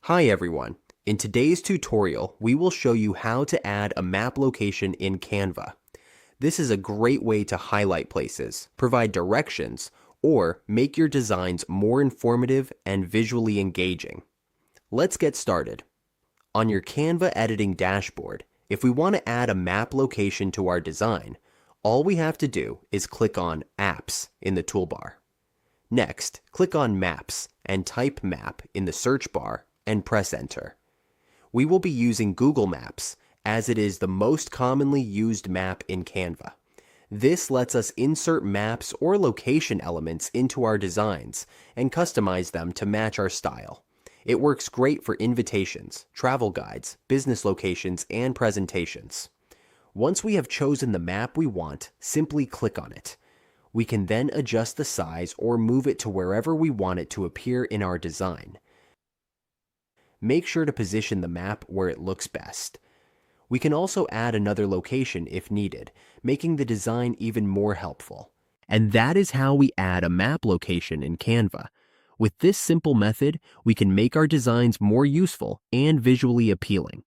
Hi everyone. In today's tutorial, we will show you how to add a map location in Canva. This is a great way to highlight places, provide directions, or make your designs more informative and visually engaging. Let's get started. On your Canva editing dashboard, if we want to add a map location to our design, all we have to do is click on Apps in the toolbar. Next, click on Maps and type Map in the search bar and press Enter. We will be using Google Maps as it is the most commonly used map in Canva. This lets us insert maps or location elements into our designs and customize them to match our style. It works great for invitations, travel guides, business locations, and presentations. Once we have chosen the map we want, simply click on it. We can then adjust the size or move it to wherever we want it to appear in our design. Make sure to position the map where it looks best. We can also add another location if needed, making the design even more helpful. And that is how we add a map location in Canva. With this simple method, we can make our designs more useful and visually appealing.